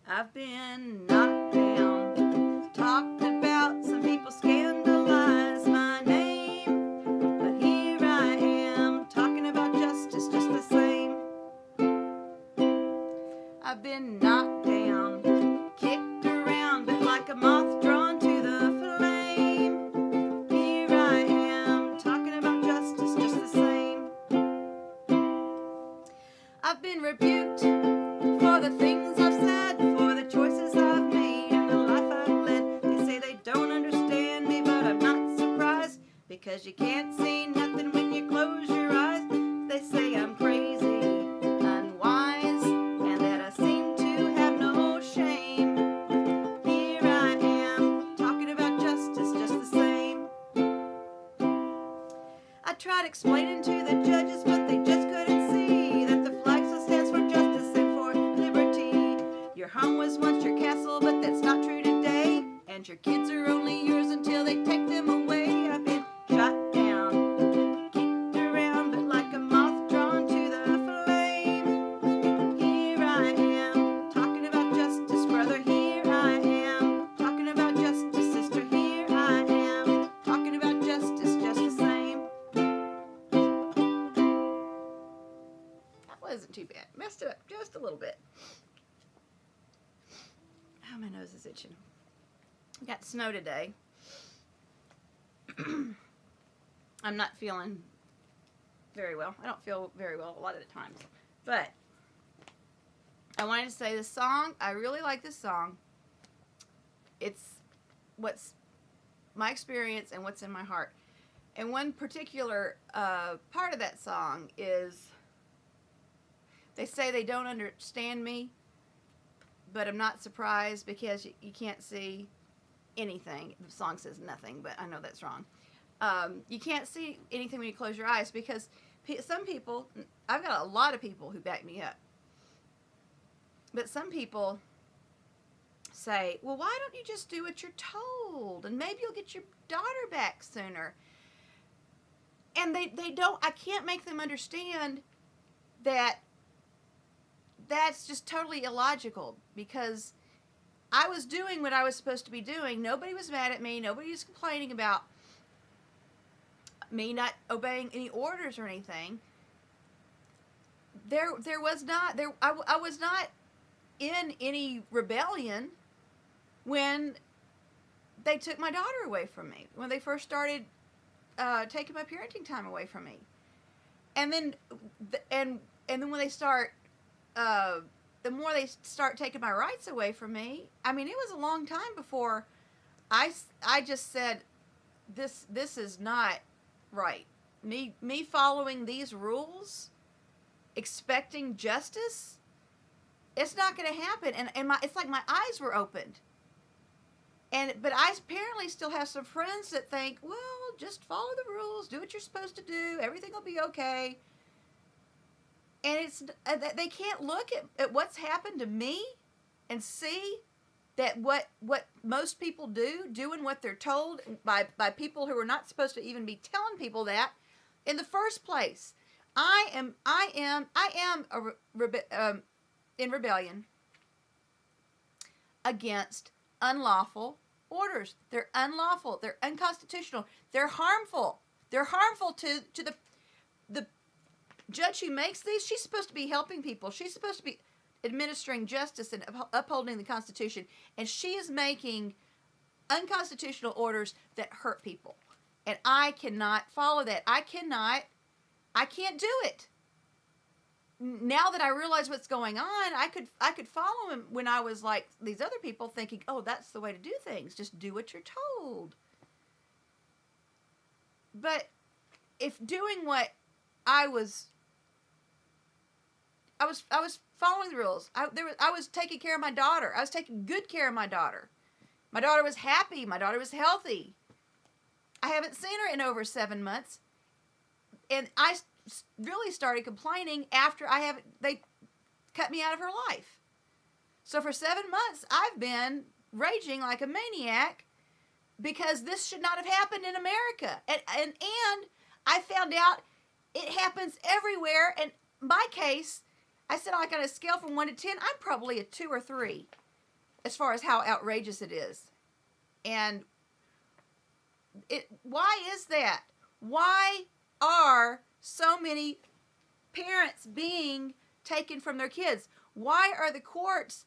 I've been knocked down, talked about, some people scandalize my name, but here I am, talking about justice just the same. I've been knocked down, kicked around, but like a moth drawn to the flame, here I am, talking about justice just the same. I've been rebuked for the things I've said, for the choices I've made, and the life I've led. They say they don't understand me, but I'm not surprised, because you can't see nothing when you close your eyes. They say I'm crazy, unwise, and that I seem to have no shame. Here I am, talking about justice just the same. I tried explaining to the judges, but they just couldn't see that the flag still stands for justice and for liberty. Your home was once your castle, but that's not true today. And your kids are only yours until they take them away. I've been shot down, kicked around, but like a moth drawn to the flame. Here I am, talking about justice, brother. Here I am, talking about justice, sister. Here I am, talking about justice just the same. That wasn't too bad. Messed it up just a little bit. Oh, my nose is itching. We got snow today. I'm not feeling very well. I don't feel very well a lot of the times. But I wanted to say this song, I really like this song. It's what's my experience and what's in my heart. And one particular part of that song is, they say they don't understand me, but I'm not surprised, because you can't see anything. The song says nothing, but I know that's wrong. You can't see anything when you close your eyes, because some people, I've got a lot of people who back me up, but some people say, well, why don't you just do what you're told, and maybe you'll get your daughter back sooner. And they don't, I can't make them understand that that's just totally illogical, because I was doing what I was supposed to be doing. Nobody was mad at me. Nobody was complaining about me not obeying any orders or anything. There was not, I was not in any rebellion when they took my daughter away from me, when they first started taking my parenting time away from me. And then, and then when they start, the more they start taking my rights away from me, I mean, it was a long time before I just said, this is not right. Me following these rules, expecting justice, it's not going to happen. And it's like my eyes were opened. But I apparently still have some friends that think, well, just follow the rules, do what you're supposed to do, everything will be okay. And it's they can't look at what's happened to me and see that what most people do, doing what they're told by people who are not supposed to even be telling people that in the first place. I am in rebellion against unlawful orders. They're unlawful. They're unconstitutional. They're harmful. They're harmful to the judge who makes these. She's supposed to be helping people. She's supposed to be administering justice and upholding the Constitution, and she is making unconstitutional orders that hurt people. And I cannot follow that. I can't do it. Now that I realize what's going on, I could follow him when I was like these other people, thinking, oh, that's the way to do things. Just do what you're told. But if doing what I was following the rules. I was taking care of my daughter. I was taking good care of my daughter. My daughter was happy. My daughter was healthy. I haven't seen her in over 7 months. And I really started complaining after they cut me out of her life. So for 7 months, I've been raging like a maniac because this should not have happened in America. And I found out it happens everywhere. And my case, I said, like on a scale from 1 to 10, I'm probably a 2 or 3. as far as how outrageous it is. And why is that? Why are so many parents being taken from their kids? Why are the courts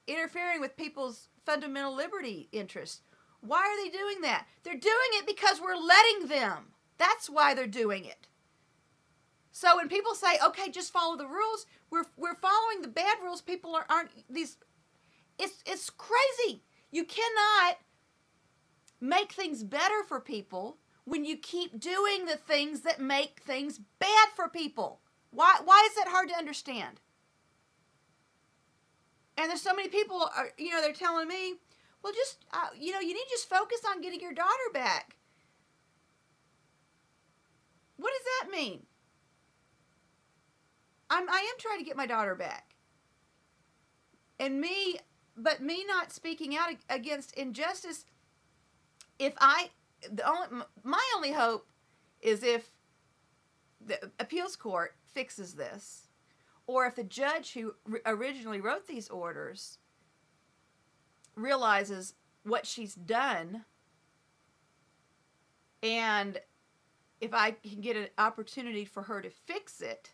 interfering with people's fundamental liberty interests? Why are they doing that? They're doing it because we're letting them. That's why they're doing it. So when people say, okay, just follow the rules, we're following the bad rules. People aren't these. It's crazy. You cannot make things better for people when you keep doing the things that make things bad for people. Why is that hard to understand? And there's so many people, they're telling me, well, just, you need to just focus on getting your daughter back. What does that mean? I am trying to get my daughter back. And me not speaking out against injustice, my only hope is if the appeals court fixes this, or if the judge who originally wrote these orders realizes what she's done, and if I can get an opportunity for her to fix it,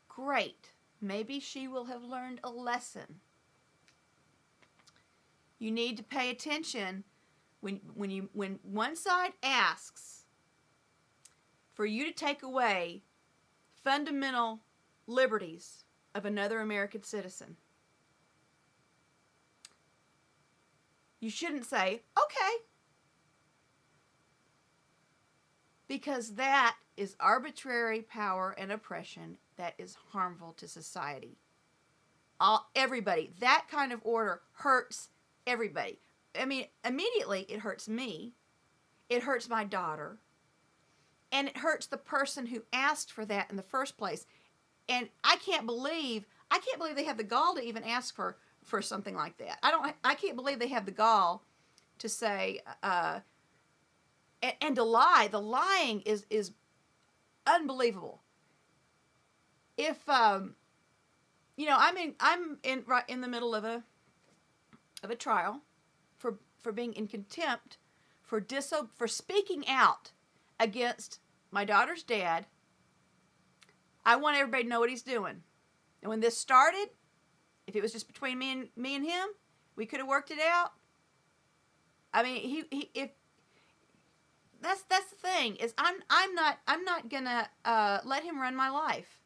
great. Maybe she will have learned a lesson. You need to pay attention when one side asks for you to take away fundamental liberties of another American citizen. You shouldn't say, okay, because that is arbitrary power and oppression that is harmful to society. Everybody. That kind of order hurts everybody. I mean, immediately it hurts me. It hurts my daughter. And it hurts the person who asked for that in the first place. And I can't believe they have the gall to even ask for something like that. I can't believe they have the gall to say, and to lie. The lying is unbelievable. If I'm in the middle of a trial for being in contempt for speaking out against my daughter's dad. I want everybody to know what he's doing. And when this started, if it was just between me and him, we could have worked it out. I mean, if that's the thing, is I'm not gonna let him run my life.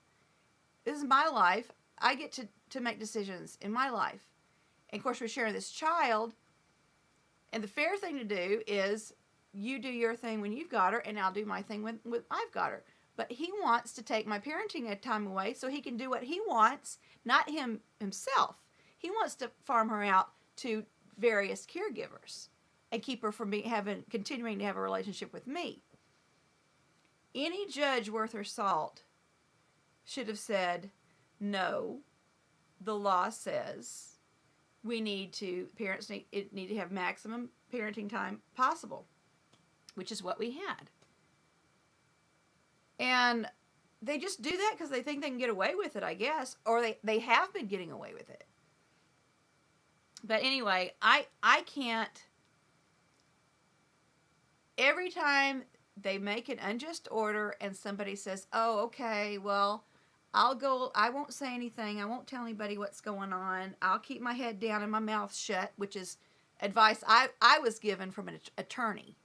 This is my life. I get to make decisions in my life. And of course, we're sharing this child. And the fair thing to do is you do your thing when you've got her, and I'll do my thing when I've got her. But he wants to take my parenting time away so he can do what he wants, not himself. He wants to farm her out to various caregivers and keep her from continuing to have a relationship with me. Any judge worth her salt should have said, no, the law says parents need to have maximum parenting time possible, which is what we had. And they just do that because they think they can get away with it, I guess, or they have been getting away with it. But anyway, I can't. Every time they make an unjust order and somebody says, oh, okay, well, I won't say anything. I won't tell anybody what's going on. I'll keep my head down and my mouth shut, which is advice I was given from an attorney.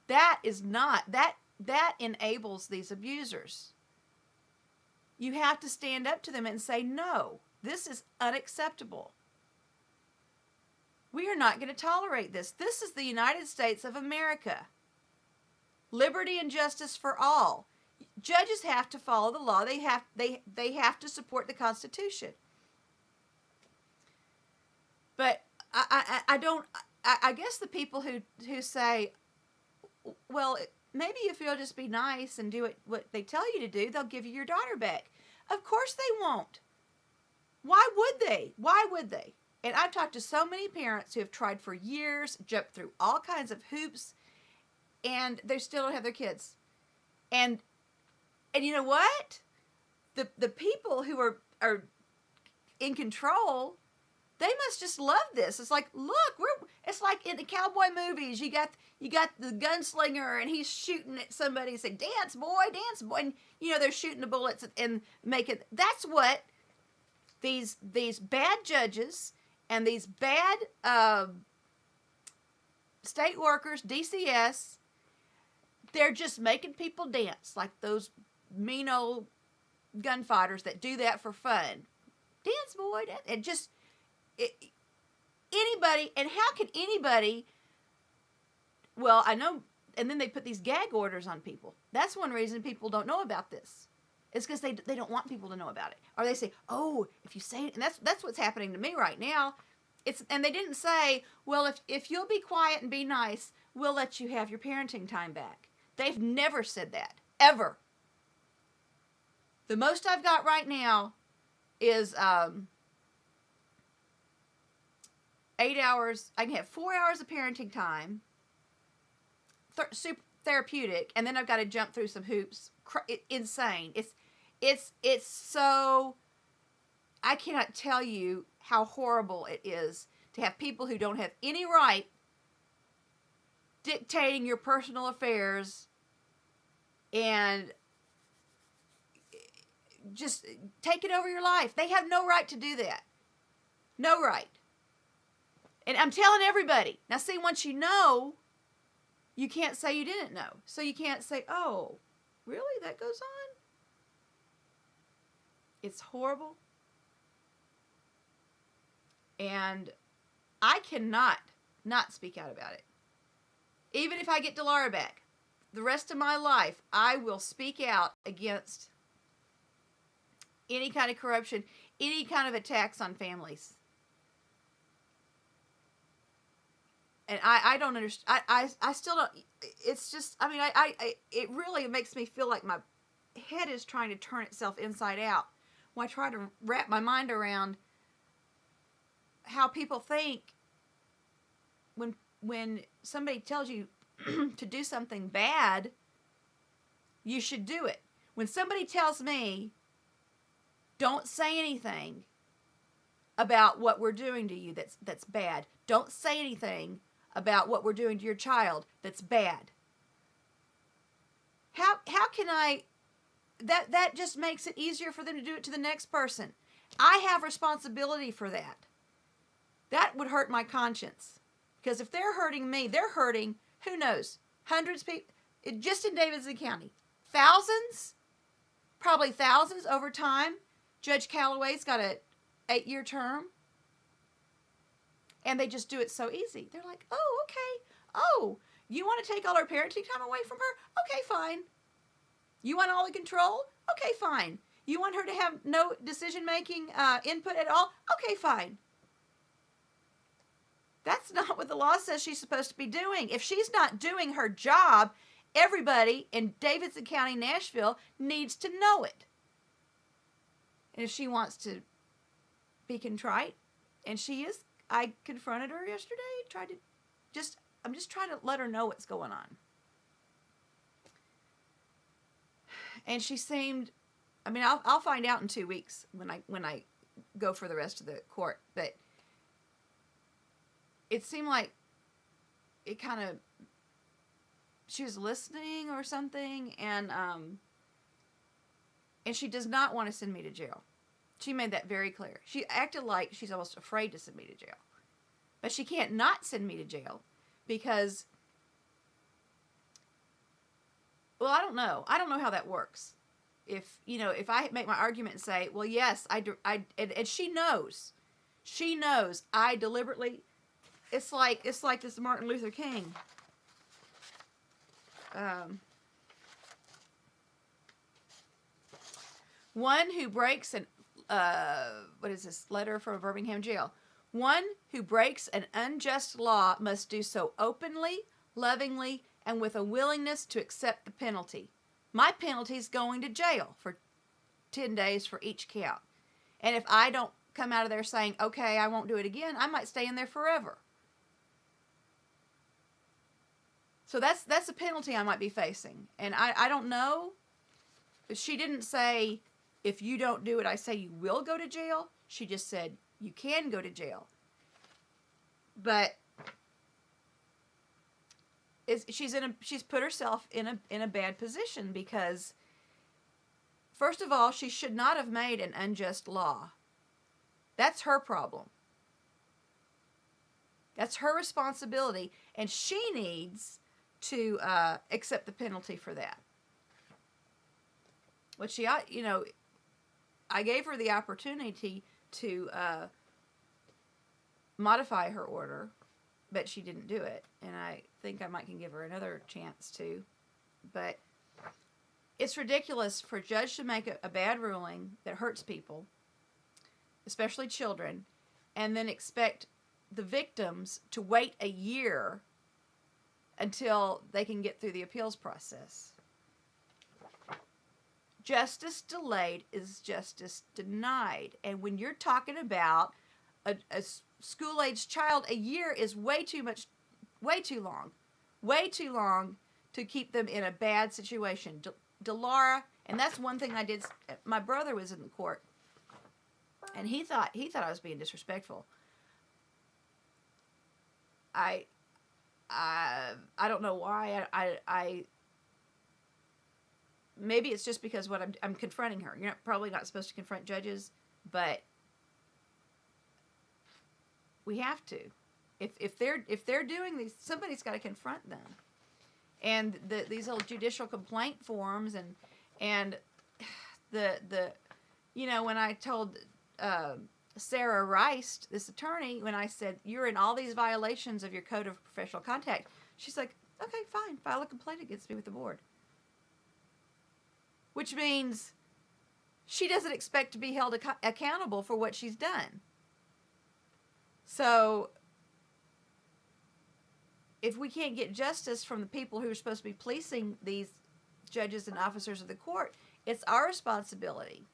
That enables these abusers. You have to stand up to them and say, no, this is unacceptable. We are not going to tolerate this. This is the United States of America. Liberty and justice for all. Judges have to follow the law. They have to support the Constitution. But I guess the people who say, well, maybe if you'll just be nice and do what they tell you to do, they'll give you your daughter back. Of course they won't. Why would they? Why would they? And I've talked to so many parents who have tried for years, jumped through all kinds of hoops, and they still don't have their kids. And you know what? The people who are in control, they must just love this. It's like, look, it's like in the cowboy movies. You got the gunslinger and he's shooting at somebody and saying, dance boy, and they're shooting the bullets and making. That's what these bad judges and these bad state workers, DCS, they're just making people dance like those mean old gunfighters that do that for fun. Dance boy, dance. And just anybody, and how can anybody, well, I know, and then they put these gag orders on people. That's one reason people don't know about this. It's because they don't want people to know about it. Or they say, oh, if you say it, and that's what's happening to me right now. And they didn't say, well, if you'll be quiet and be nice, we'll let you have your parenting time back. They've never said that, ever. The most I've got right now is 8 hours. I can have 4 hours of parenting time, super therapeutic, and then I've got to jump through some hoops. Insane. It's so, I cannot tell you how horrible it is to have people who don't have any right dictating your personal affairs and just taking over your life. They have no right to do that. No right. And I'm telling everybody. Now see, once you know, you can't say you didn't know. So you can't say, oh, really? That goes on? It's horrible. And I cannot not speak out about it. Even if I get Delara back, the rest of my life, I will speak out against any kind of corruption, any kind of attacks on families. And I don't understand. I still don't. It's just, I mean, it really makes me feel like my head is trying to turn itself inside out when I try to wrap my mind around how people think when somebody tells you to do something bad, you should do it. When somebody tells me, don't say anything about what we're doing to you that's bad. Don't say anything about what we're doing to your child that's bad. How can I, that just makes it easier for them to do it to the next person. I have responsibility for that. That would hurt my conscience. Because if they're hurting me, they're hurting, who knows, hundreds of people, just in Davidson County. Thousands, probably thousands over time. Judge Calloway's got a 8-year term. And they just do it so easy. They're like, oh, okay. Oh, you want to take all our parenting time away from her? Okay, fine. You want all the control? Okay, fine. You want her to have no decision-making input at all? Okay, fine. That's not what the law says she's supposed to be doing. If she's not doing her job, everybody in Davidson County, Nashville, needs to know it. And if she wants to be contrite, and she is, I confronted her yesterday, I'm just trying to let her know what's going on. And she seemed, I mean, I'll find out in 2 weeks when I go for the rest of the court, but it seemed like it kind of, she was listening or something, and she does not want to send me to jail. She made that very clear. She acted like she's almost afraid to send me to jail. But she can't not send me to jail because, well, I don't know. I don't know how that works. If I make my argument and say, well, yes, and she knows. She knows I deliberately, it's like this Martin Luther King. One who breaks an, what is this, letter from a Birmingham jail. One who breaks an unjust law must do so openly, lovingly, and with a willingness to accept the penalty. My penalty is going to jail for 10 days for each count. And if I don't come out of there saying, okay, I won't do it again, I might stay in there forever. So that's a penalty I might be facing. And I don't know. But she didn't say, if you don't do it, I say you will go to jail. She just said, you can go to jail. But she's put herself in a bad position because, first of all, she should not have made an unjust law. That's her problem. That's her responsibility, and she needs to accept the penalty for that. But she, I gave her the opportunity to modify her order, but she didn't do it, and I think I might can give her another chance to. But it's ridiculous for a judge to make a bad ruling that hurts people, especially children, and then expect the victims to wait a year until they can get through the appeals process. Justice delayed is justice denied. And when you're talking about a school-aged child, a year is way too long to keep them in a bad situation. Delara, and that's one thing I did. My brother was in the court, and he thought I was being disrespectful. I don't know why. I maybe it's just because I'm confronting her. You're probably not supposed to confront judges, but we have to. If they're doing these, somebody's got to confront them. And these old judicial complaint forms and the when I told Sarah Rice, this attorney, when I said, you're in all these violations of your code of professional conduct, she's like, okay, fine, file a complaint against me with the board. Which means she doesn't expect to be held accountable for what she's done. So if we can't get justice from the people who are supposed to be policing these judges and officers of the court, it's our responsibility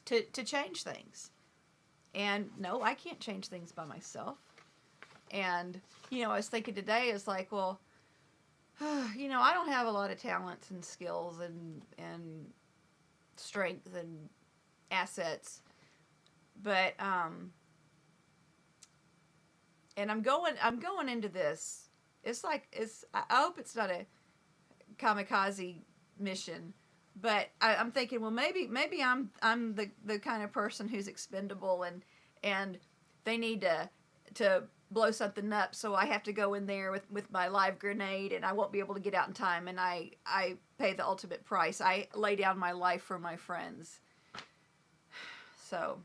to change things. And no, I can't change things by myself. And, I was thinking today, it's like, well, I don't have a lot of talents and skills and strength and assets, but, and I'm going into this. I hope it's not a kamikaze mission. But I'm thinking, well, maybe I'm the kind of person who's expendable, and they need to blow something up, so I have to go in there with my live grenade, and I won't be able to get out in time, and I pay the ultimate price. I lay down my life for my friends. So,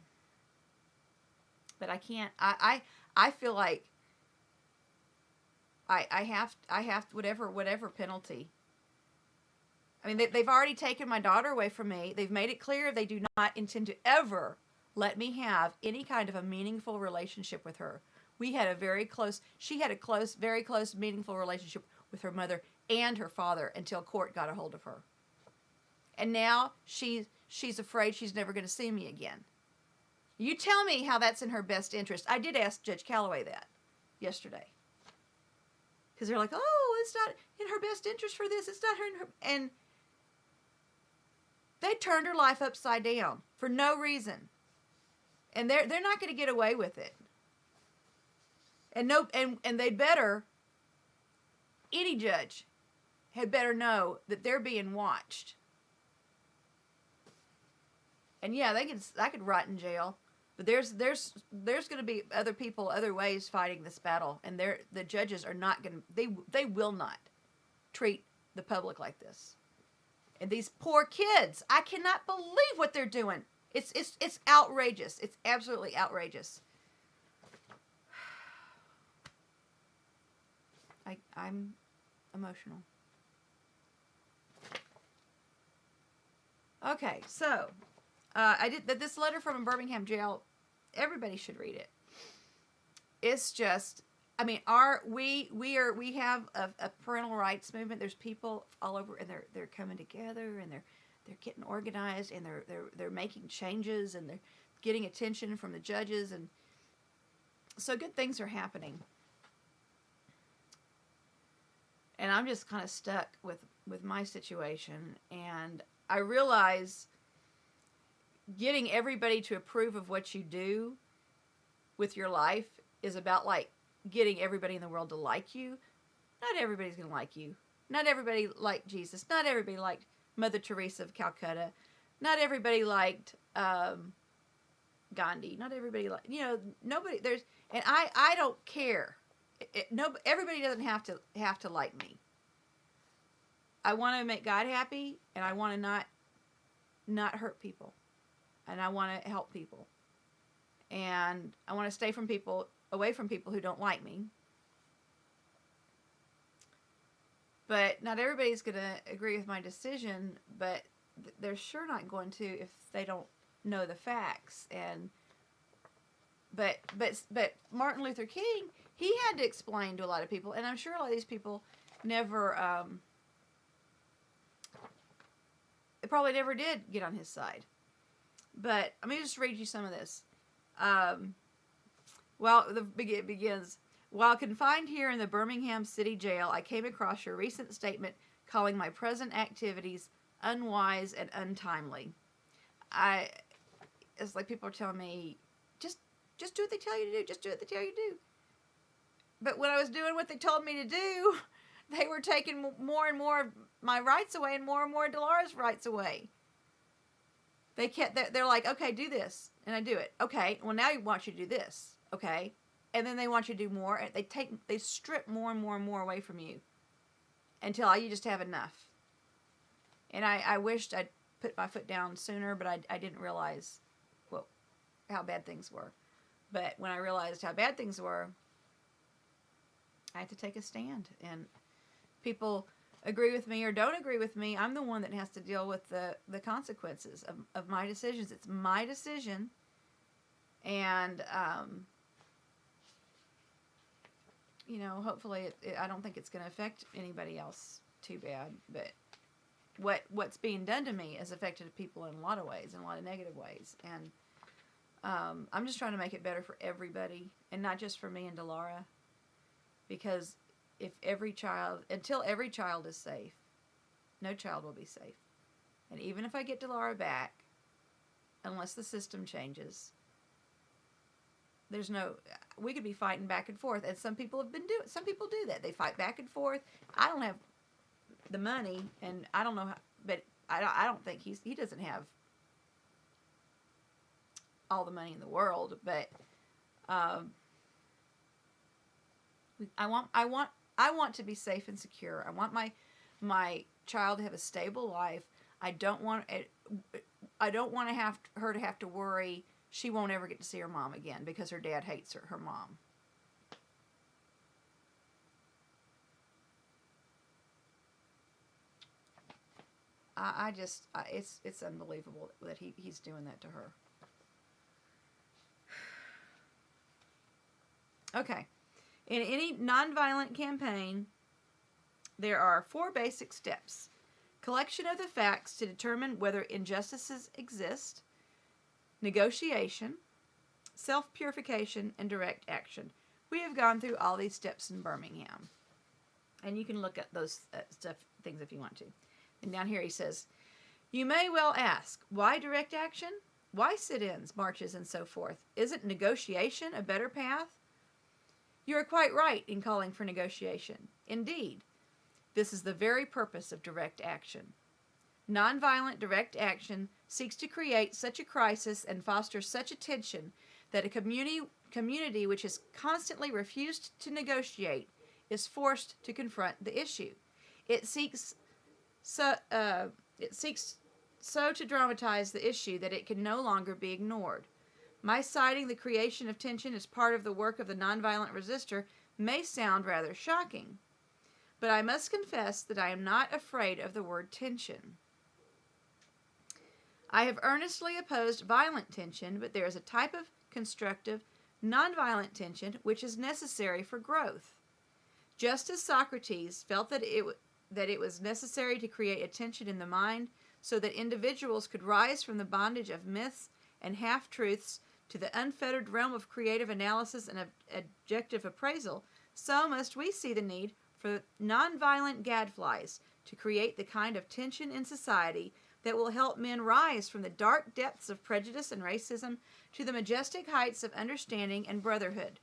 but I can't. I feel like I have whatever penalty. I mean, they've already taken my daughter away from me. They've made it clear they do not intend to ever let me have any kind of a meaningful relationship with her. She had a very close, meaningful relationship with her mother and her father until court got a hold of her. And now she's afraid she's never going to see me again. You tell me how that's in her best interest. I did ask Judge Calloway that yesterday. Because they're like, oh, it's not in her best interest for this. It's not her. And they turned her life upside down for no reason. And they're not going to get away with it. And they'd better, any judge had better know that they're being watched. And yeah, I could rot in jail, but there's going to be other people, other ways fighting this battle, and the judges are not going to, they will not treat the public like this. And these poor kids, I cannot believe what they're doing. It's outrageous. It's absolutely outrageous. I'm emotional. Okay, so I did this letter from a Birmingham jail. Everybody should read it. It's just, I mean, we have a parental rights movement. There's people all over, and they're coming together, and they're getting organized, and they're making changes, and they're getting attention from the judges, and so good things are happening. And I'm just kind of stuck with my situation, and I realize getting everybody to approve of what you do with your life is about like getting everybody in the world to like you. Not everybody's going to like you. Not everybody liked Jesus. Not everybody liked Mother Teresa of Calcutta. Not everybody liked Gandhi. Not everybody liked, nobody there's, and I don't care. Everybody doesn't have to like me. I want to make God happy, and I want to not hurt people, and I want to help people, and I want to stay away from people who don't like me. But not everybody's going to agree with my decision, but they're sure not going to if they don't know the facts. And but Martin Luther King, he had to explain to a lot of people, and I'm sure a lot of these people never they probably never did get on his side. But let me just read you some of this. It begins. While confined here in the Birmingham City Jail, I came across your recent statement calling my present activities unwise and untimely. It's like people are telling me, just do what they tell you to do. Just do what they tell you to do. But when I was doing what they told me to do, they were taking more and more of my rights away and more of Dolores' rights away. They're like, okay, do this. And I do it. Okay, well now I want you to do this. Okay. And then they want you to do more. And they strip more and more and more away from you until you just have enough. And I wished I'd put my foot down sooner, but I didn't realize how bad things were. But when I realized how bad things were, I had to take a stand. And people agree with me or don't agree with me. I'm the one that has to deal with the consequences of my decisions. It's my decision. And, hopefully I don't think it's going to affect anybody else too bad. But what's being done to me has affected people in a lot of ways, in a lot of negative ways. And I'm just trying to make it better for everybody, and not just for me and Delara. Because until every child is safe, no child will be safe. And even if I get Delara back, unless the system changes, we could be fighting back and forth. And some people do that. They fight back and forth. I don't have the money, and I don't know how, but I don't think he doesn't have all the money in the world, but I want to be safe and secure. I want my child to have a stable life. I don't want her to have to worry she won't ever get to see her mom again because her dad hates her mom. It's unbelievable that he's doing that to her. Okay. In any nonviolent campaign, there are 4 basic steps. Collection of the facts to determine whether injustices exist, negotiation, self-purification, and direct action. We have gone through all these steps in Birmingham. And you can look at those things if you want to. And down here he says, you may well ask, why direct action? Why sit-ins, marches, and so forth? Isn't negotiation a better path? You are quite right in calling for negotiation. Indeed, this is the very purpose of direct action. Nonviolent direct action seeks to create such a crisis and foster such a tension that a community which has constantly refused to negotiate is forced to confront the issue. It seeks so to dramatize the issue that it can no longer be ignored. My citing the creation of tension as part of the work of the nonviolent resistor may sound rather shocking, but I must confess that I am not afraid of the word tension. I have earnestly opposed violent tension, but there is a type of constructive, nonviolent tension which is necessary for growth. Just as Socrates felt that it was necessary to create a tension in the mind so that individuals could rise from the bondage of myths and half-truths to the unfettered realm of creative analysis and objective appraisal, so must we see the need for nonviolent gadflies to create the kind of tension in society that will help men rise from the dark depths of prejudice and racism to the majestic heights of understanding and brotherhood.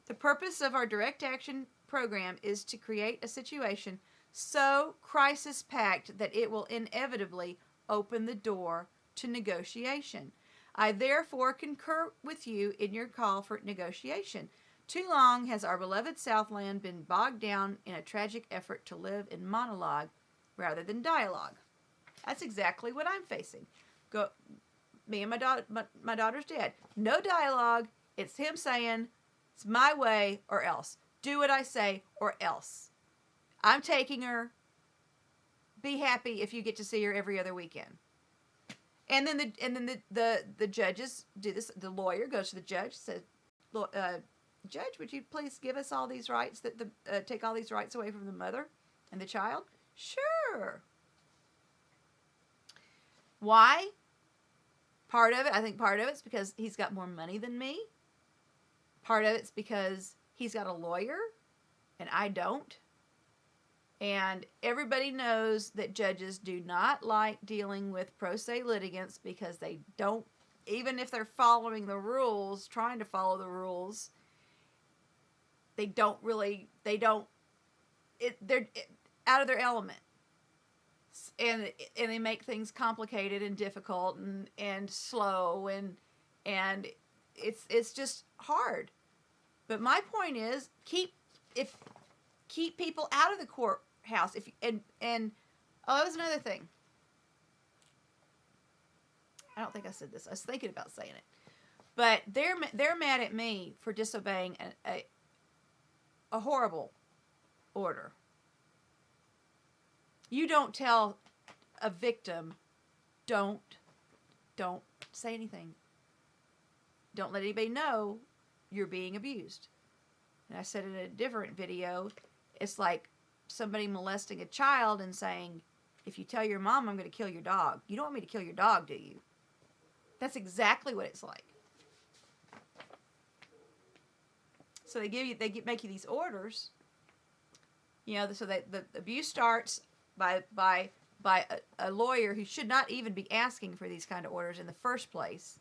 The purpose of our direct action program is to create a situation so crisis-packed that it will inevitably open the door to negotiation. I therefore concur with you in your call for negotiation. Too long has our beloved Southland been bogged down in a tragic effort to live in monologue rather than dialogue. That's exactly what I'm facing. Me and my daughter's dad. No dialogue. It's him saying, it's my way or else. Do what I say or else. I'm taking her. Be happy if you get to see her every other weekend. And then the judges do this. The lawyer goes to the judge, says, Judge, would you please give us all these rights, take all these rights away from the mother and the child? Sure. Why? I think part of it's because he's got more money than me. Part of it's because he's got a lawyer and I don't. And everybody knows that judges do not like dealing with pro se litigants because they don't, even if they're following the rules, trying to follow the rules, they're out of their element. And they make things complicated and difficult and slow and it's just hard. But my point is keep people out of the courthouse. That was another thing. I don't think I said this. I was thinking about saying it, but they're mad at me for disobeying a horrible order. You don't tell a victim, don't say anything. Don't let anybody know you're being abused. And I said in a different video, it's like somebody molesting a child and saying, if you tell your mom I'm going to kill your dog, you don't want me to kill your dog, do you? That's exactly what it's like. So they make you these orders, so that the abuse starts by a lawyer who should not even be asking for these kind of orders in the first place.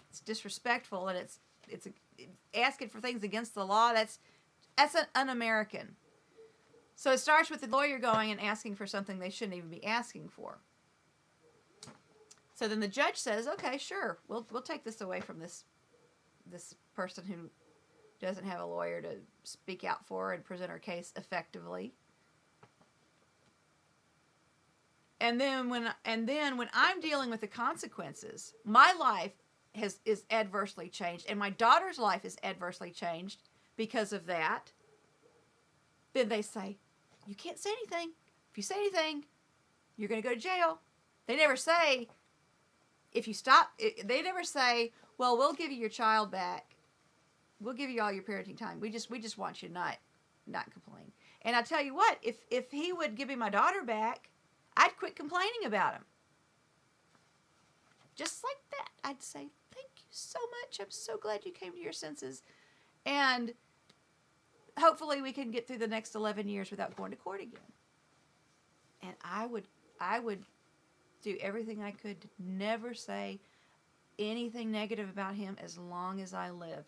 It's disrespectful and it's asking for things against the law. That's un-American. So it starts with the lawyer going and asking for something they shouldn't even be asking for. So then the judge says, okay, sure, we'll take this away from this person who doesn't have a lawyer to speak out for and present her case effectively. And then when I'm dealing with the consequences, my life is adversely changed, and my daughter's life is adversely changed because of that. Then they say, you can't say anything. If you say anything, you're going to go to jail. They never say, if you stop. They never say, well, we'll give you your child back. We'll give you all your parenting time. We just want you to not complain. And I tell you what, if he would give me my daughter back, I'd quit complaining about him. Just like that. I'd say, thank you so much. I'm so glad you came to your senses. And hopefully we can get through the next 11 years without going to court again. And I would do everything I could to never say anything negative about him as long as I lived.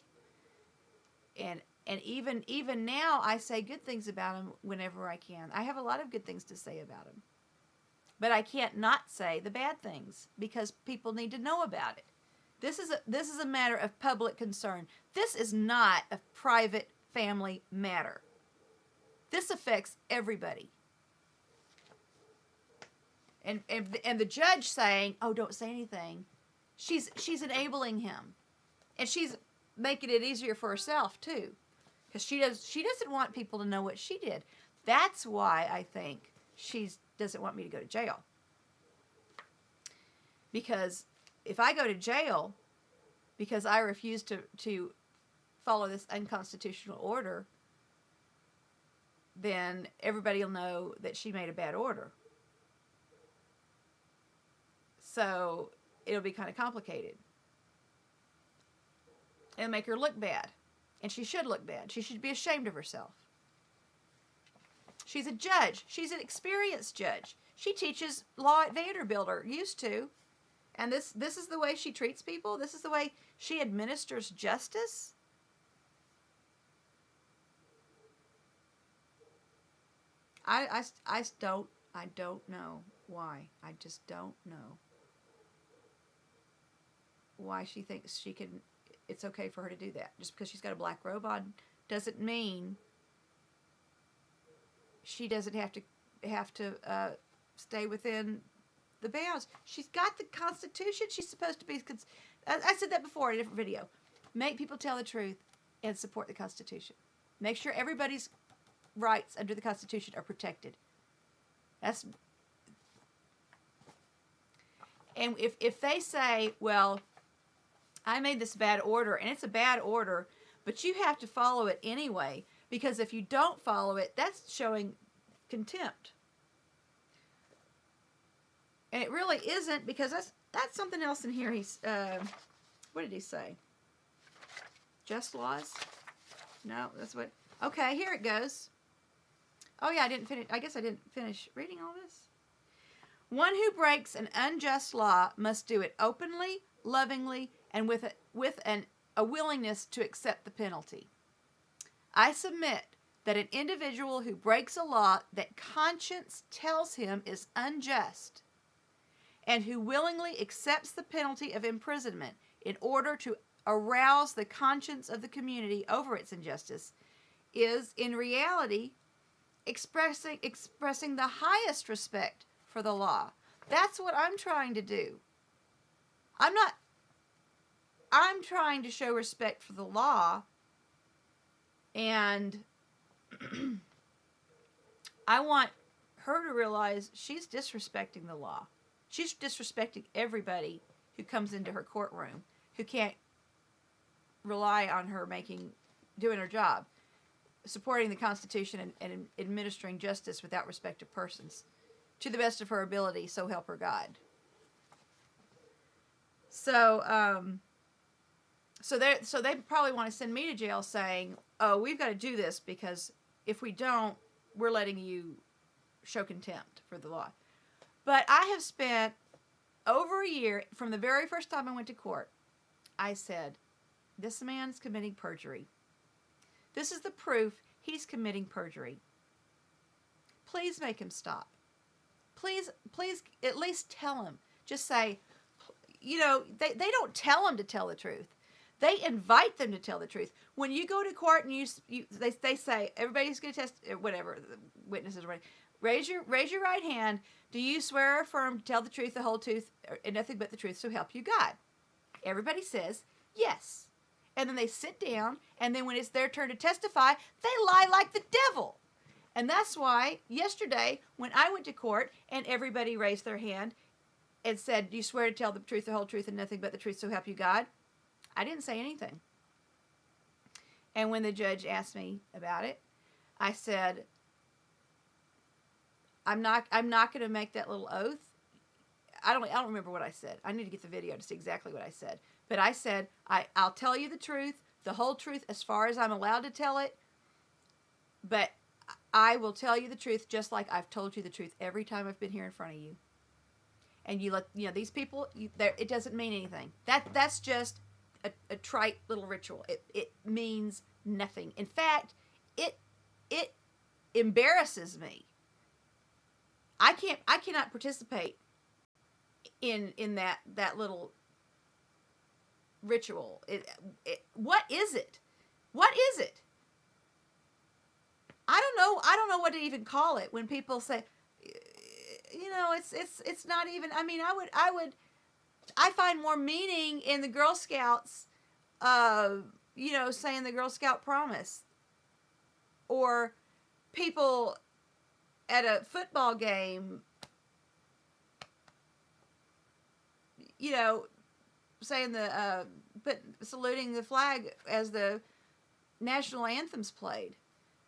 And even now, I say good things about him whenever I can. I have a lot of good things to say about him. But I can't not say the bad things because people need to know about it. This is a matter of public concern. This is not a private family matter. This affects everybody. And the judge saying, "Oh, don't say anything," she's enabling him, and she's making it easier for herself too, because she doesn't want people to know what she did. That's why I think she doesn't want me to go to jail. Because if I go to jail because I refuse to follow this unconstitutional order, then everybody will know that she made a bad order. So it'll be kind of complicated. It'll make her look bad. And she should look bad. She should be ashamed of herself. She's a judge. She's an experienced judge. She teaches law at Vanderbilt, or used to. And this is the way she treats people? This is the way she administers justice? I don't know why. I just don't know why she thinks she can, it's okay for her to do that. Just because she's got a black robe on doesn't mean she doesn't have to stay within the bounds. She's got the Constitution. She's supposed to be, I said that before in a different video. Make people tell the truth and support the Constitution. Make sure everybody's rights under the Constitution are protected. And if they say, well, I made this bad order, and it's a bad order, but you have to follow it anyway, because if you don't follow it, that's showing contempt. And it really isn't, because that's something else in here. He's what did he say? Just laws? No, that's what. Okay, here it goes. Oh yeah, I didn't finish. I guess I didn't finish reading all this. One who breaks an unjust law must do it openly, lovingly, and with a willingness to accept the penalty. I submit that an individual who breaks a law that conscience tells him is unjust, and who willingly accepts the penalty of imprisonment in order to arouse the conscience of the community over its injustice, is in reality expressing the highest respect for the law. That's what I'm trying to do. I'm trying to show respect for the law, and I want her to realize she's disrespecting the law. She's disrespecting everybody who comes into her courtroom, who can't rely on her doing her job, supporting the Constitution and administering justice without respect of persons, to the best of her ability, so help her God. So they probably want to send me to jail, saying, "Oh, we've got to do this, because if we don't, we're letting you show contempt for the law." But I have spent over a year, from the very first time I went to court, I said, this man's committing perjury. This is the proof he's committing perjury. Please make him stop. Please at least tell him. Just say, they don't tell him to tell the truth. They invite them to tell the truth. When you go to court and they say, everybody's going to test, whatever, the witnesses, right? Raise your right hand. Do you swear or affirm to tell the truth, the whole truth, and nothing but the truth, so help you God? Everybody says yes. And then they sit down, and then when it's their turn to testify, they lie like the devil. And that's why yesterday, when I went to court and everybody raised their hand and said, "Do you swear to tell the truth, the whole truth, and nothing but the truth, so help you God?" I didn't say anything. And when the judge asked me about it, I said, I'm not going to make that little oath. I don't remember what I said. I need to get the video to see exactly what I said. But I said, I'll tell you the truth, the whole truth, as far as I'm allowed to tell it. But I will tell you the truth, just like I've told you the truth every time I've been here in front of you. And you let these people. It doesn't mean anything. That's just a trite little ritual. It means nothing. In fact, it embarrasses me. I cannot participate in that little ritual. What is it? What is it? I don't know what to even call it when people say, it's not even. I mean, I find more meaning in the Girl Scouts, saying the Girl Scout promise, or people at a football game, saying saluting the flag as the national anthem's played.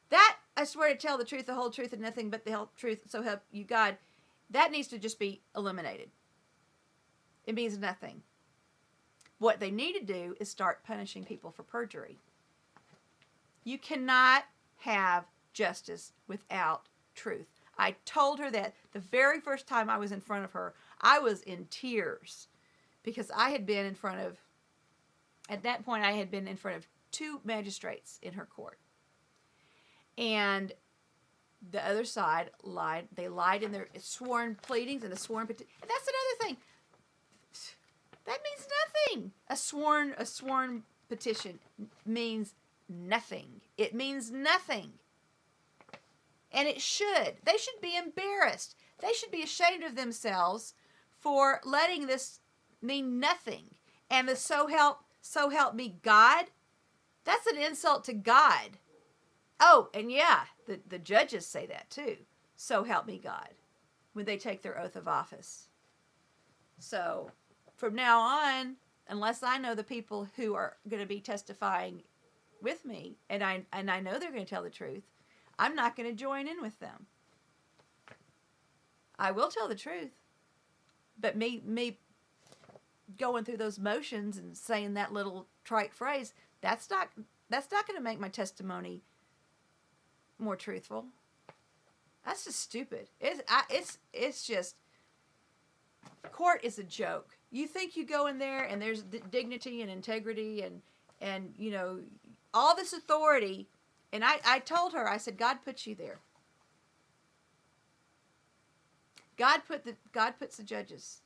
That, I swear to tell the truth, the whole truth, and nothing but the whole truth, so help you God, that needs to just be eliminated. It means nothing. What they need to do is start punishing people for perjury. You cannot have justice without truth. I told her that the very first time I was in front of her. I was in tears because I had been in front of, at that point, I had been in front of 2 magistrates in her court. And the other side lied. They lied in their sworn pleadings and the sworn petition. And that's another thing. That means nothing. A sworn petition means nothing. It means nothing. And it should. They should be embarrassed. They should be ashamed of themselves for letting this mean nothing. And the so help me God, that's an insult to God. Oh, and yeah, the judges say that too. So help me God, when they take their oath of office. So from now on, unless I know the people who are going to be testifying with me, and I know they're going to tell the truth, I'm not going to join in with them. I will tell the truth, but me going through those motions and saying that little trite phrase, that's not going to make my testimony more truthful. That's just stupid. It's just, court is a joke. You think you go in there and there's dignity and integrity and you know, all this authority. And I told her, I said, God puts you there. God puts the judges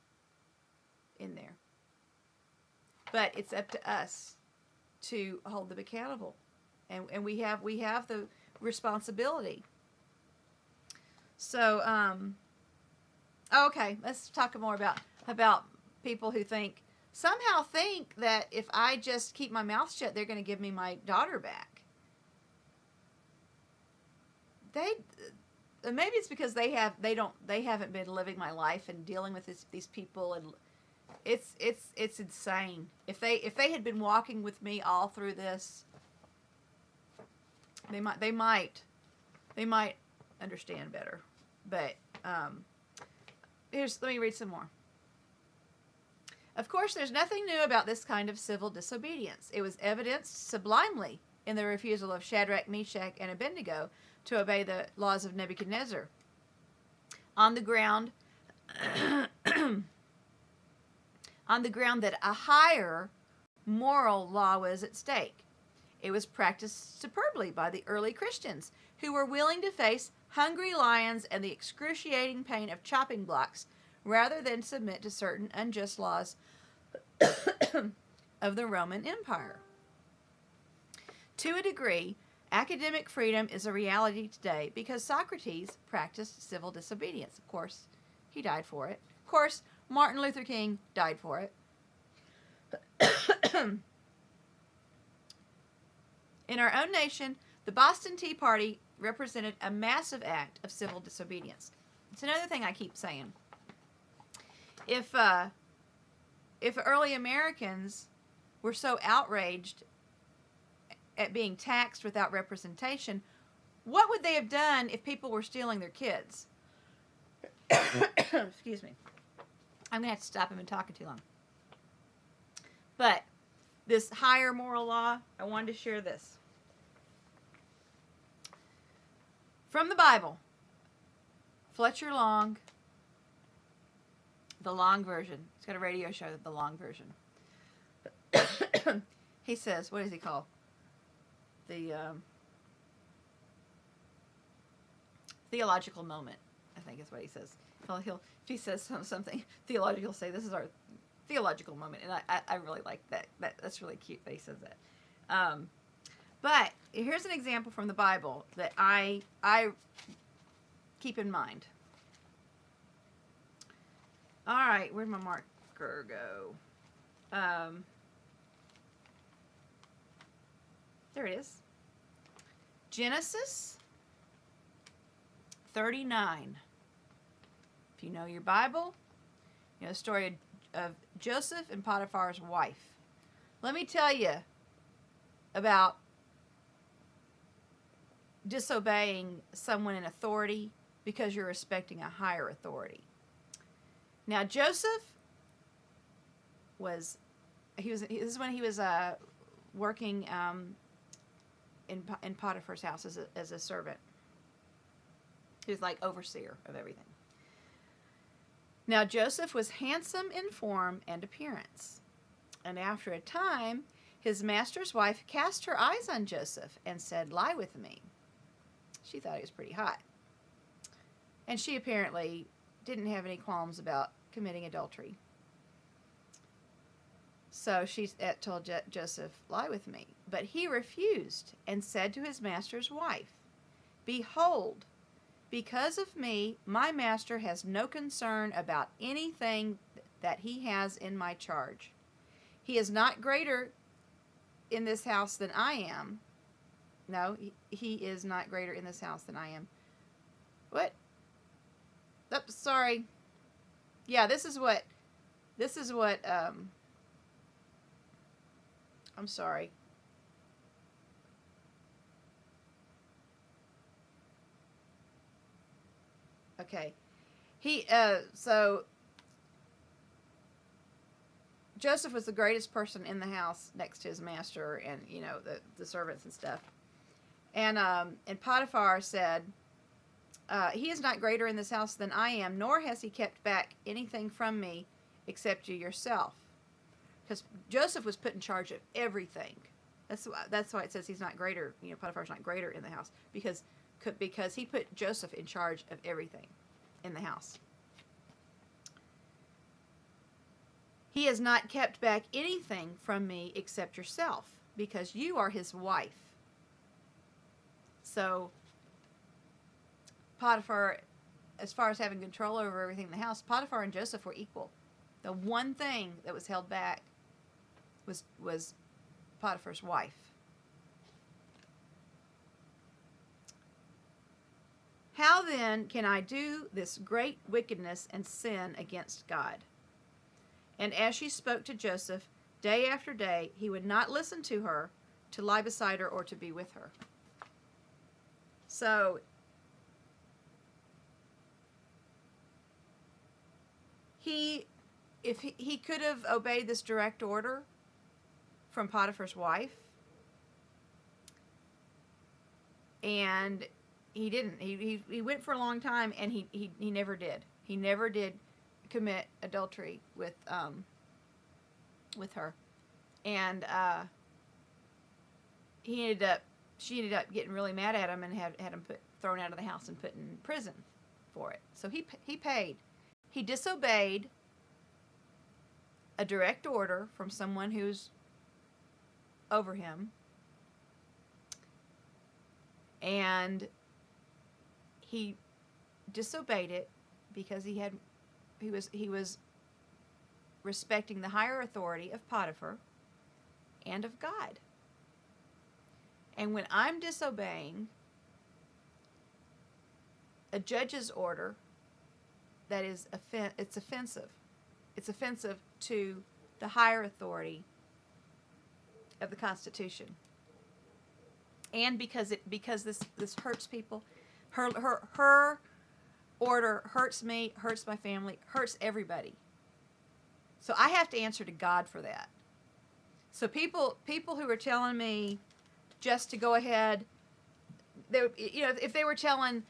in there. But it's up to us to hold them accountable. And we have the responsibility. So, okay, let's talk more about people who somehow think that if I just keep my mouth shut, they're going to give me my daughter back. Maybe it's because they haven't been living my life and dealing with these people, and it's insane. If they had been walking with me all through this, they might understand better. But let me read some more. Of course, there's nothing new about this kind of civil disobedience. It was evidenced sublimely in the refusal of Shadrach, Meshach, and Abednego to obey the laws of Nebuchadnezzar, on the ground that a higher moral law was at stake. It was practiced superbly by the early Christians, who were willing to face hungry lions and the excruciating pain of chopping blocks rather than submit to certain unjust laws of the Roman Empire. To a degree, academic freedom is a reality today because Socrates practiced civil disobedience. Of course, he died for it. Of course, Martin Luther King died for it. In our own nation, the Boston Tea Party represented a massive act of civil disobedience. It's another thing I keep saying. If early Americans were so outraged at being taxed without representation, what would they have done if people were stealing their kids? Excuse me. I'm going to have to stop. I've been talking too long. But this higher moral law, I wanted to share this. From the Bible, Fletcher Long, the long version. He's got a radio show, the long version. He says, what does he call? The theological moment, I think is what he says. If he says something theological, he'll say, this is our theological moment. And I really like that. That's really cute that he says that. But here's an example from the Bible that I keep in mind. All right, where'd my marker go? There it is. Genesis 39. If you know your Bible, you know the story of Joseph and Potiphar's wife. Let me tell you about disobeying someone in authority because you're respecting a higher authority. Now, Joseph this is when he was working in Potiphar's house as a servant. He was like overseer of everything. Now Joseph was handsome in form and appearance. And after a time, his master's wife cast her eyes on Joseph and said, "Lie with me." She thought he was pretty hot. And she apparently didn't have any qualms about committing adultery. So she told Joseph, "Lie with me." But he refused and said to his master's wife, "Behold, because of me, my master has no concern about anything that he has in my charge. He is not greater in this house than I am." No, he is not greater in this house than I am. What? Oh, sorry. Yeah, this is what, I'm sorry. Okay. So Joseph was the greatest person in the house next to his master and, the servants and stuff. And Potiphar said, "He is not greater in this house than I am, nor has he kept back anything from me except you yourself." Because Joseph was put in charge of everything. That's why it says he's not greater. Potiphar's not greater in the house because he put Joseph in charge of everything in the house. "He has not kept back anything from me except yourself, because you are his wife." So Potiphar, as far as having control over everything in the house, Potiphar and Joseph were equal. The one thing that was held back was Potiphar's wife. "How then can I do this great wickedness and sin against God?" And as she spoke to Joseph day after day, he would not listen to her, to lie beside her, or to be with her. So if he could have obeyed this direct order from Potiphar's wife, and he didn't. He went for a long time, and he never did. He never did commit adultery with her, and she ended up getting really mad at him and had him thrown out of the house and put in prison for it. So he paid. He disobeyed a direct order from someone who's over him, and he disobeyed it because he was respecting the higher authority of Potiphar and of God. And when I'm disobeying a judge's order, that is it's offensive. It's offensive to the higher authority of the Constitution. And because this hurts people, her order hurts me, hurts my family, hurts everybody. So I have to answer to God for that. So people who are telling me just to go ahead, if they were telling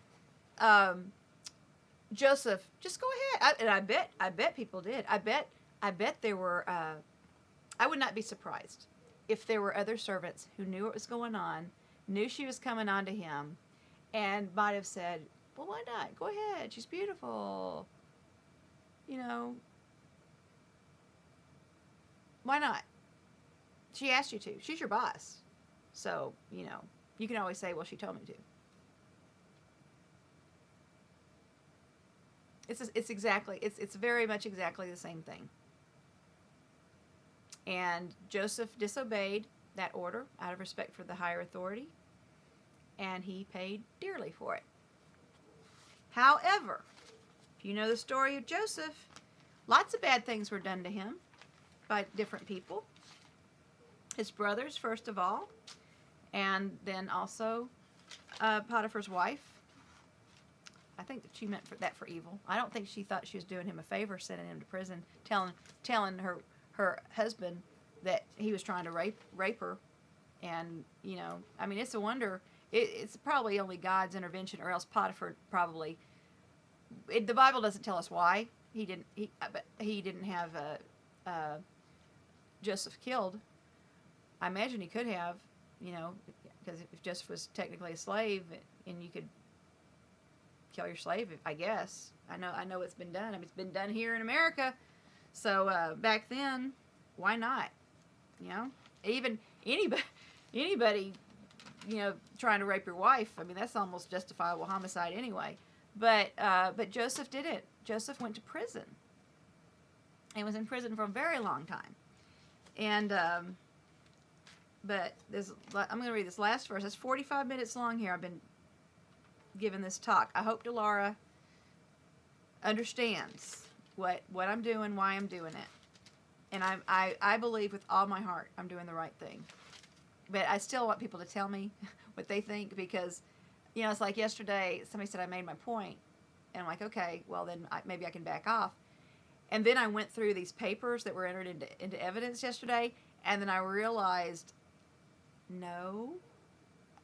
Joseph, just go ahead, and I bet people did. I bet there were. I would not be surprised if there were other servants who knew what was going on, knew she was coming on to him, and might have said, "Well, why not? Go ahead. She's beautiful. Why not? She asked you to. She's your boss. So, you can always say, well, she told me to." It's very much exactly the same thing. And Joseph disobeyed that order out of respect for the higher authority, and he paid dearly for it. However, if you know the story of Joseph, lots of bad things were done to him by different people. His brothers, first of all, and then also Potiphar's wife. I think that she meant that for evil. I don't think she thought she was doing him a favor, sending him to prison, telling her husband that he was trying to rape her. And, it's a wonder it's probably only God's intervention, or else Potiphar probably. The Bible doesn't tell us why but he didn't have Joseph killed. I imagine he could have, because if Joseph was technically a slave, and you could kill your slave, I guess. I know it's been done. I mean, it's been done here in America. So back then, why not? Even anybody, trying to rape your wife. I mean, that's almost justifiable homicide anyway. But Joseph didn't. Joseph went to prison, and was in prison for a very long time. And but I'm going to read this last verse. It's 45 minutes long here. I've been given this talk. I hope Delara understands what I'm doing, why I'm doing it. And I believe with all my heart I'm doing the right thing. But I still want people to tell me what they think, because, it's like yesterday somebody said I made my point. And I'm like, okay, well then maybe I can back off. And then I went through these papers that were entered into evidence yesterday, and then I realized, no,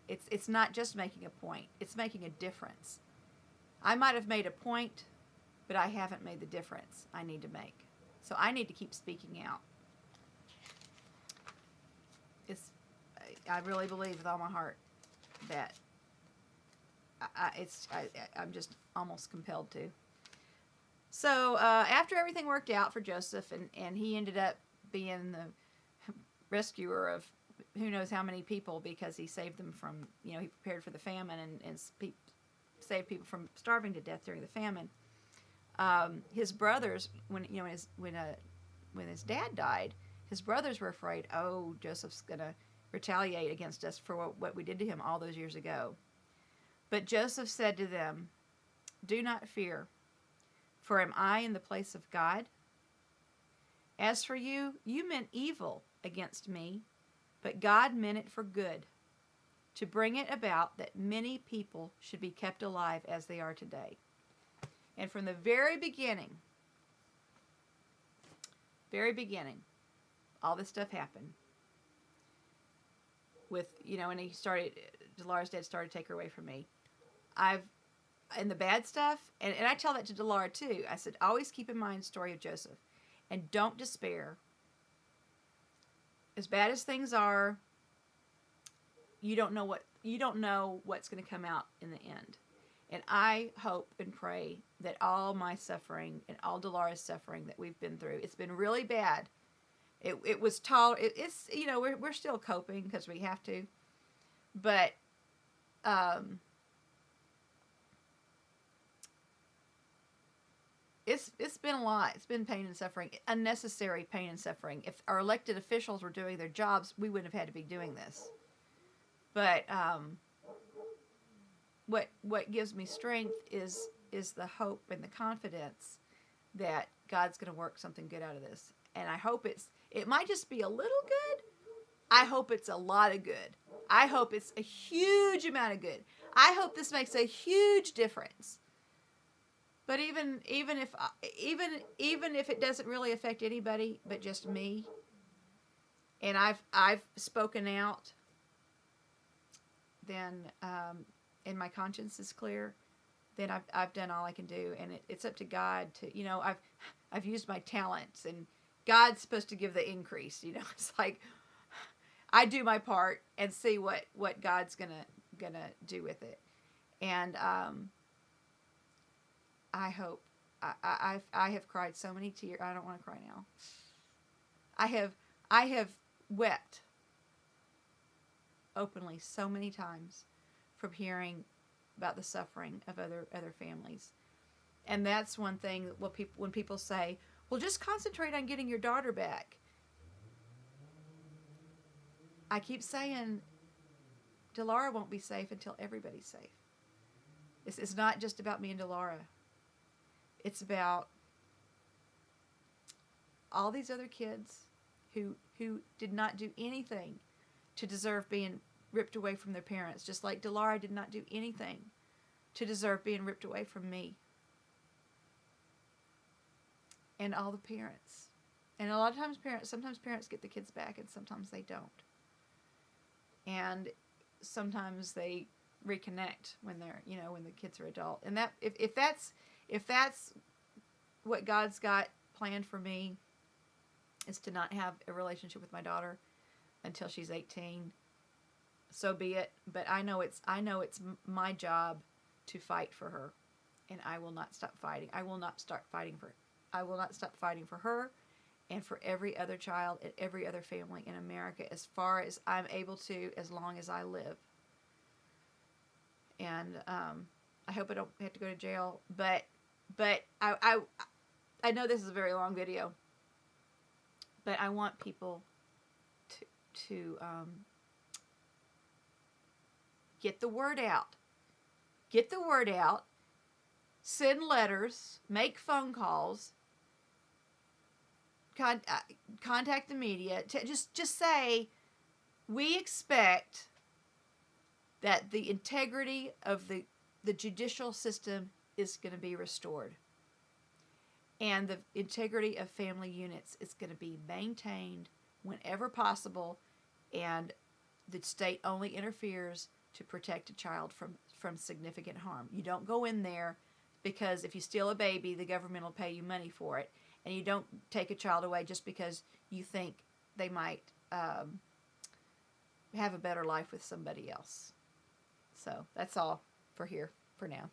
it's not just making a point. It's making a difference. I might have made a point, but I haven't made the difference I need to make. So I need to keep speaking out. I really believe with all my heart that I'm just almost compelled to. So after everything worked out for Joseph, and he ended up being the rescuer of who knows how many people, because he saved them from, he prepared for the famine and saved people from starving to death during the famine. His brothers, when his dad died, his brothers were afraid, oh, Joseph's going to retaliate against us for what we did to him all those years ago. But Joseph said to them, do not fear, for am I in the place of God? As for you, you meant evil against me, but God meant it for good, to bring it about that many people should be kept alive as they are today. And from the very beginning, all this stuff happened. With, and Delara's dad started to take her away from me. And the bad stuff, and I tell that to Delara too. I said, always keep in mind the story of Joseph, and don't despair. As bad as things are, you don't know what's going to come out in the end. And I hope and pray that all my suffering and all Delara's suffering that we've been through, it's been really bad. It was it's we're still coping because we have to, but it's been a lot. It's been pain and suffering, unnecessary pain and suffering. If our elected officials were doing their jobs, we wouldn't have had to be doing this. But what gives me strength is the hope and the confidence that God's going to work something good out of this. And I hope it might just be a little good. I hope it's a lot of good. I hope it's a huge amount of good. I hope this makes a huge difference. But even if it doesn't really affect anybody but just me, and I've spoken out, then and my conscience is clear, then I've done all I can do, and it's up to God to I've used my talents, and God's supposed to give the increase. It's like I do my part and see what God's gonna do with it, and I hope. I have cried so many tears. I don't want to cry now. I have wept openly so many times from hearing about the suffering of other families, and that's one thing that when people say, "Well, just concentrate on getting your daughter back." I keep saying, Delara won't be safe until everybody's safe. It's not just about me and Delara. It's about all these other kids who did not do anything to deserve being ripped away from their parents, just like Delara did not do anything to deserve being ripped away from me. And all the parents. And a lot of times sometimes parents get the kids back and sometimes they don't. And sometimes they reconnect when they're, when the kids are adult. And that if that's what God's got planned for me, is to not have a relationship with my daughter until she's 18, so be it. But I know it's my job to fight for her, and I will not stop fighting. I will not stop fighting for her and for every other child and every other family in America as far as I'm able to, as long as I live. And I hope I don't have to go to jail, but I know this is a very long video, but I want people to get the word out. Get the word out. Send letters. Make phone calls. Contact the media. Just say, we expect that the integrity of the judicial system is going to be restored. And the integrity of family units is going to be maintained whenever possible, and the state only interferes to protect a child from significant harm. You don't go in there because if you steal a baby, the government will pay you money for it, and you don't take a child away just because you think they might have a better life with somebody else. So that's all for now.